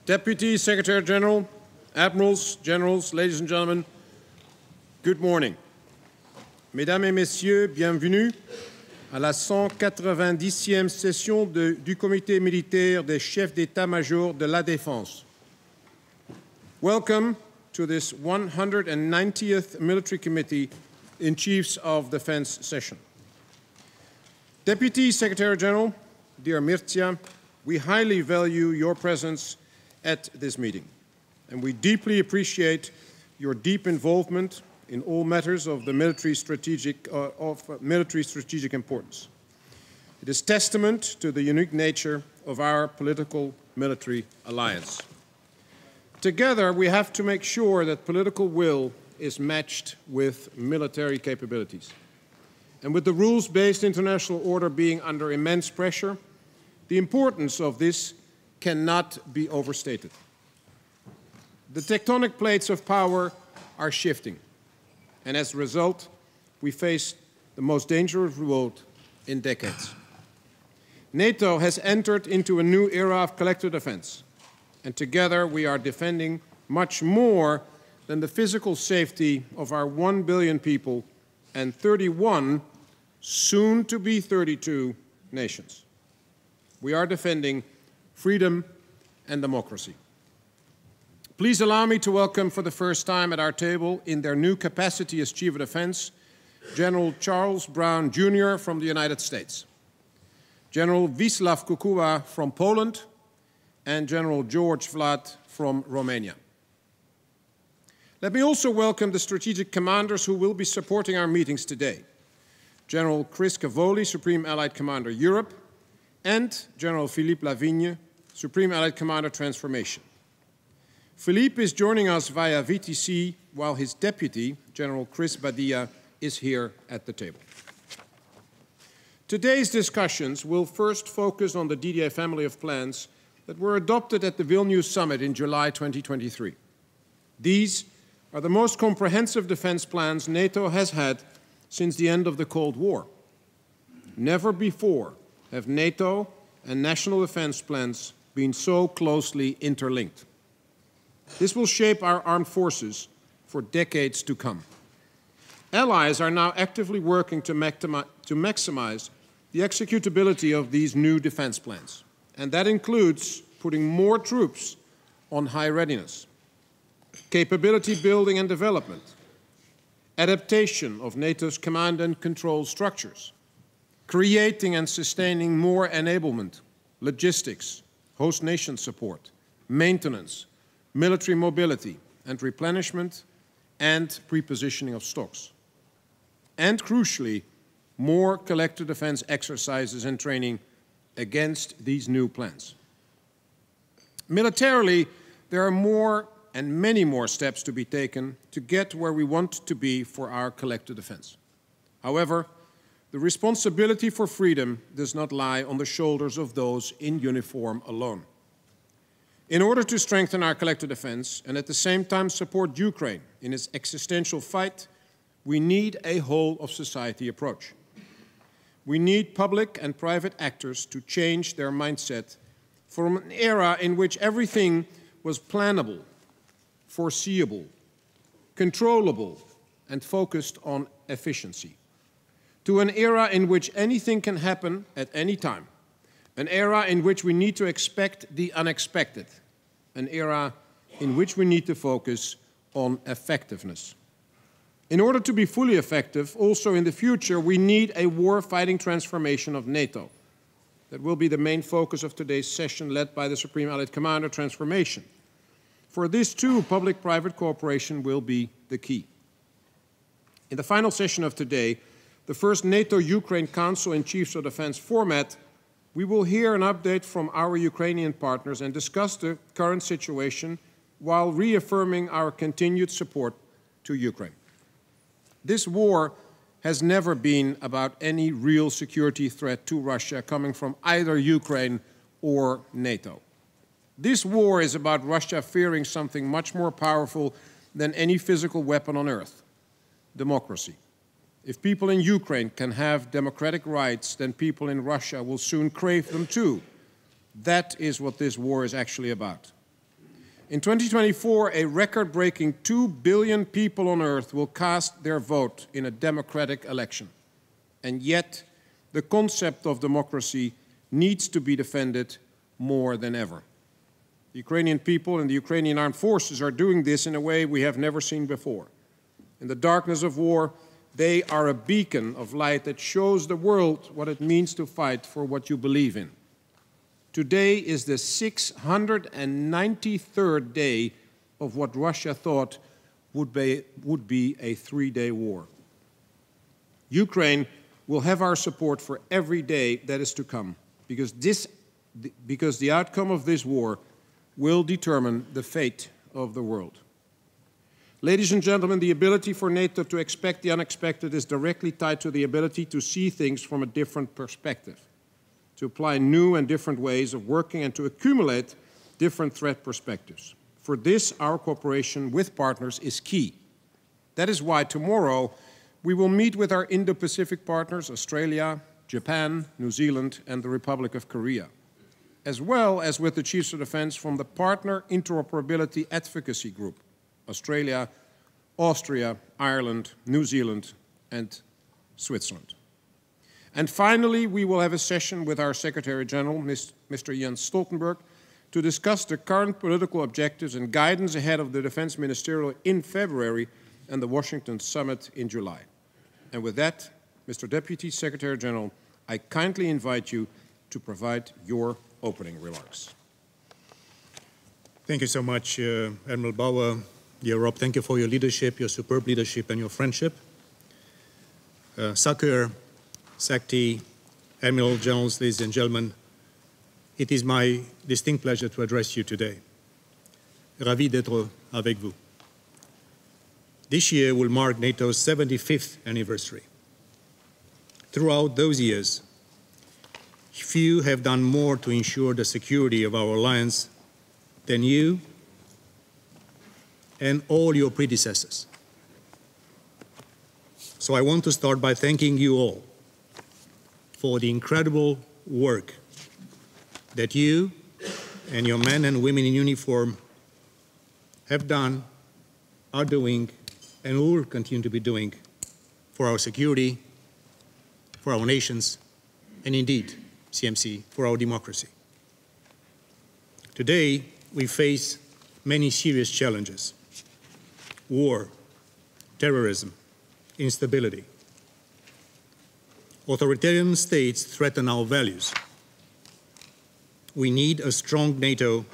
Deputy Secretary General, Admirals, Generals, ladies and gentlemen, good morning. Mesdames et Messieurs, bienvenue à la 190e session du Comité militaire des chefs d'état-major de la défense. Welcome to this 190th Military Committee in Chiefs of Defense session. Deputy Secretary General, dear Mircea, we highly value your presence at this meeting, and we deeply appreciate your deep involvement in all matters of the military strategic importance. It is testament to the unique nature of our political military alliance. Together, we have to make sure that political will is matched with military capabilities. And with the rules-based international order being under immense pressure, the importance of this cannot be overstated. The tectonic plates of power are shifting, and as a result, we face the most dangerous world in decades. NATO has entered into a new era of collective defense, and together we are defending much more than the physical safety of our 1 billion people and 31, soon to be 32, nations. We are defending freedom and democracy. Please allow me to welcome for the first time at our table, in their new capacity as Chief of Defense, General Charles Brown Jr. from the United States, General Wisław Kukuła from Poland, and General George Vlad from Romania. Let me also welcome the strategic commanders who will be supporting our meetings today. General Chris Cavoli, Supreme Allied Commander Europe, and General Philippe Lavigne, Supreme Allied Commander Transformation. Philippe is joining us via VTC, while his deputy, General Chris Badia, is here at the table. Today's discussions will first focus on the DDA family of plans that were adopted at the Vilnius Summit in July 2023. These are the most comprehensive defense plans NATO has had since the end of the Cold War. Never before have NATO and national defense plans been so closely interlinked. This will shape our armed forces for decades to come. Allies are now actively working to maximize the executability of these new defense plans, and that includes putting more troops on high readiness, capability building and development, adaptation of NATO's command and control structures, creating and sustaining more enablement, logistics, host nation support, maintenance, military mobility and replenishment, and prepositioning of stocks. And crucially, more collective defense exercises and training against these new plans. Militarily, there are more and many more steps to be taken to get where we want to be for our collective defense. However, the responsibility for freedom does not lie on the shoulders of those in uniform alone. In order to strengthen our collective defense and at the same time support Ukraine in its existential fight, we need a whole-of-society approach. We need public and private actors to change their mindset from an era in which everything was plannable, foreseeable, controllable, and focused on efficiency, to an era in which anything can happen at any time, an era in which we need to expect the unexpected, an era in which we need to focus on effectiveness. In order to be fully effective, also in the future, we need a war-fighting transformation of NATO. That will be the main focus of today's session, led by the Supreme Allied Commander Transformation. For this too, public-private cooperation will be the key. In the final session of today, the first NATO-Ukraine Council in Chiefs of Defense format, we will hear an update from our Ukrainian partners and discuss the current situation while reaffirming our continued support to Ukraine. This war has never been about any real security threat to Russia coming from either Ukraine or NATO. This war is about Russia fearing something much more powerful than any physical weapon on earth: democracy. If people in Ukraine can have democratic rights, then people in Russia will soon crave them too. That is what this war is actually about. In 2024, a record-breaking 2 billion people on Earth will cast their vote in a democratic election. And yet, the concept of democracy needs to be defended more than ever. The Ukrainian people and the Ukrainian armed forces are doing this in a way we have never seen before. In the darkness of war, they are a beacon of light that shows the world what it means to fight for what you believe in. Today is the 693rd day of what Russia thought would be a 3-day war. Ukraine will have our support for every day that is to come, because the outcome of this war will determine the fate of the world. Ladies and gentlemen, the ability for NATO to expect the unexpected is directly tied to the ability to see things from a different perspective, to apply new and different ways of working and to accumulate different threat perspectives. For this, our cooperation with partners is key. That is why tomorrow we will meet with our Indo-Pacific partners, Australia, Japan, New Zealand, and the Republic of Korea, as well as with the Chiefs of Defense from the Partner Interoperability Advocacy Group, Australia, Austria, Ireland, New Zealand, and Switzerland. And finally, we will have a session with our Secretary General, Mr. Jens Stoltenberg, to discuss the current political objectives and guidance ahead of the Defense Ministerial in February and the Washington Summit in July. And with that, Mr. Deputy Secretary General, I kindly invite you to provide your opening remarks. Thank you so much, Admiral Bauer. Dear Rob, thank you for your leadership, your superb leadership, and your friendship. Sakir, Sakti, Admiral Generals, ladies and gentlemen, it is my distinct pleasure to address you today. Ravi d'être avec vous. This year will mark NATO's 75th anniversary. Throughout those years, few have done more to ensure the security of our alliance than you and all your predecessors. So I want to start by thanking you all for the incredible work that you and your men and women in uniform have done, are doing, and will continue to be doing for our security, for our nations, and indeed, CMC, for our democracy. Today, we face many serious challenges: war, terrorism, instability. Authoritarian states threaten our values. We need a strong NATO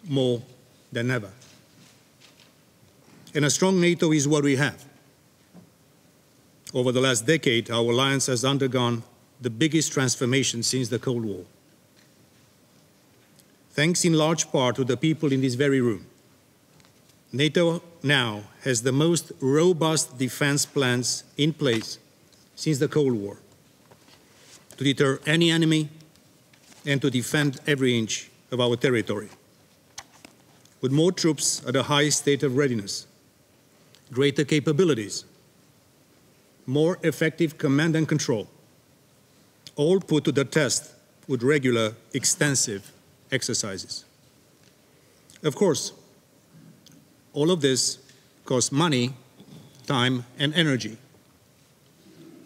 more than ever. And a strong NATO is what we have. Over the last decade, our alliance has undergone the biggest transformation since the Cold War. Thanks in large part to the people in this very room, NATO now has the most robust defense plans in place since the Cold War to deter any enemy and to defend every inch of our territory. With more troops at a high state of readiness, greater capabilities, more effective command and control, all put to the test with regular, extensive exercises. Of course, all of this costs money, time, and energy.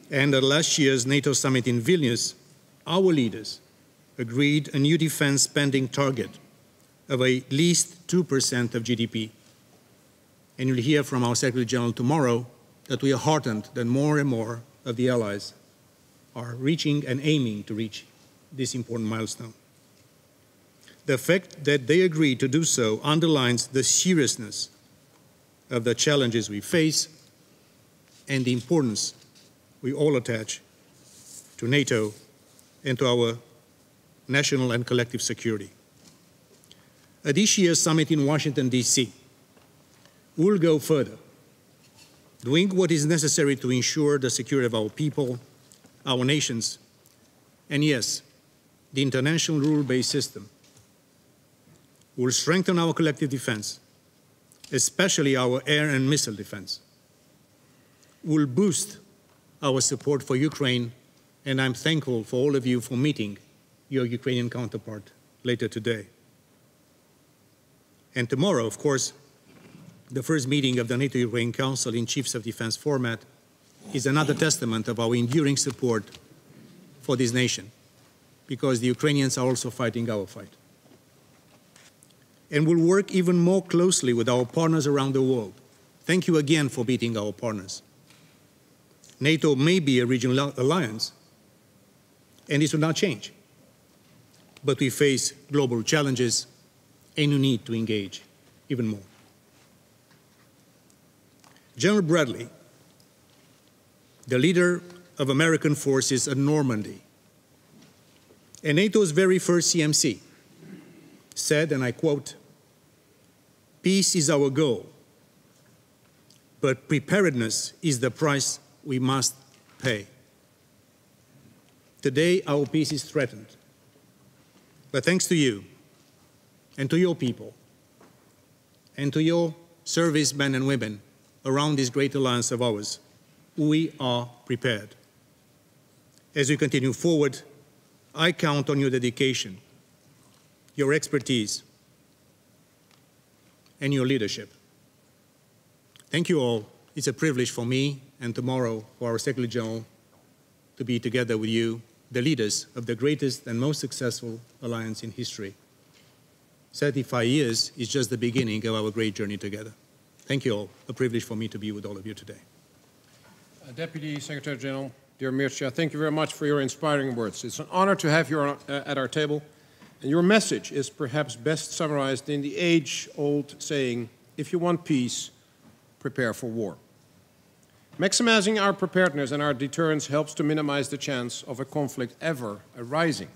And at last year's NATO summit in Vilnius, our leaders agreed a new defense spending target of at least 2% of GDP. And you'll hear from our Secretary General tomorrow that we are heartened that more and more of the allies are reaching and aiming to reach this important milestone. The fact that they agreed to do so underlines the seriousness of the challenges we face and the importance we all attach to NATO and to our national and collective security. At this year's summit in Washington, D.C., we'll go further, doing what is necessary to ensure the security of our people, our nations, and yes, the international rule-based system. We'll strengthen our collective defense, especially our air and missile defense. We'll boost our support for Ukraine, and I'm thankful for all of you for meeting your Ukrainian counterpart later today. And tomorrow, of course, the first meeting of the NATO European Council in Chiefs of Defense format is another testament of our enduring support for this nation, because the Ukrainians are also fighting our fight. And we'll work even more closely with our partners around the world. Thank you again for being our partners. NATO may be a regional alliance, and this will not change. But we face global challenges, and we need to engage even more. General Bradley, the leader of American forces at Normandy, and NATO's very first CMC, said, and I quote, "Peace is our goal, but preparedness is the price we must pay." Today, our peace is threatened. But thanks to you, and to your people, and to your servicemen and women around this great alliance of ours, we are prepared. As we continue forward, I count on your dedication, your expertise, and your leadership. Thank you all. It's a privilege for me and tomorrow for our Secretary General to be together with you, the leaders of the greatest and most successful alliance in history. 35 years is just the beginning of our great journey together. Thank you all. A privilege for me to be with all of you today. Deputy Secretary General, dear Mircea, thank you very much for your inspiring words. It's an honor to have you at our table. And your message is perhaps best summarized in the age-old saying, if you want peace, prepare for war. Maximizing our preparedness and our deterrence helps to minimize the chance of a conflict ever arising.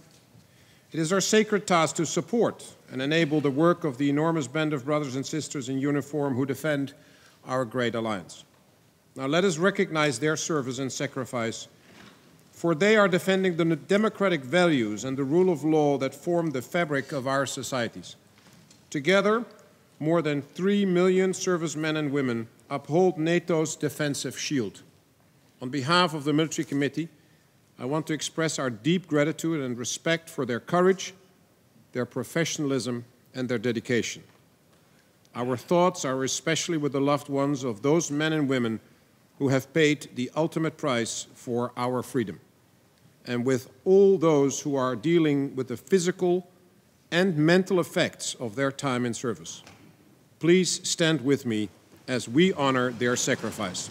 It is our sacred task to support and enable the work of the enormous band of brothers and sisters in uniform who defend our great alliance. Now let us recognize their service and sacrifice, for they are defending the democratic values and the rule of law that form the fabric of our societies. Together, more than 3 million servicemen and women uphold NATO's defensive shield. On behalf of the Military Committee, I want to express our deep gratitude and respect for their courage, their professionalism, and their dedication. Our thoughts are especially with the loved ones of those men and women who have paid the ultimate price for our freedom, and with all those who are dealing with the physical and mental effects of their time in service. Please stand with me as we honor their sacrifice.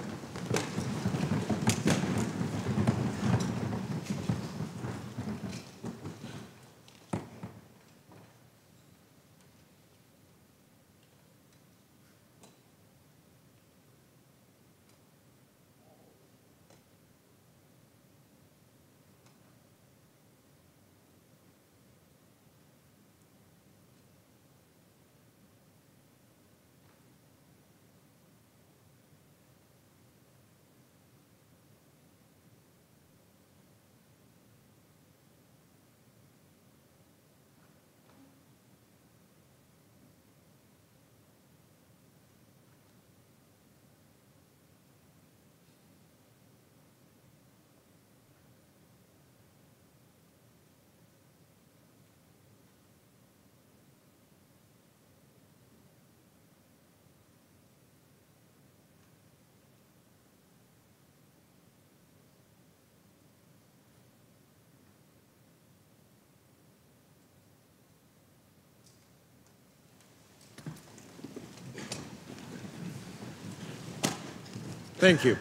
Thank you.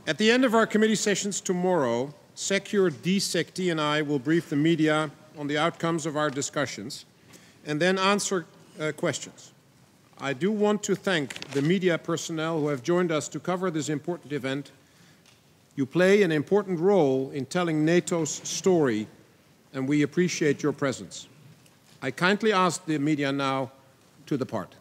At the end of our committee sessions tomorrow, Secure DSecT and I will brief the media on the outcomes of our discussions and then answer questions. I do want to thank the media personnel who have joined us to cover this important event. You play an important role in telling NATO's story, and we appreciate your presence. I kindly ask the media now to depart.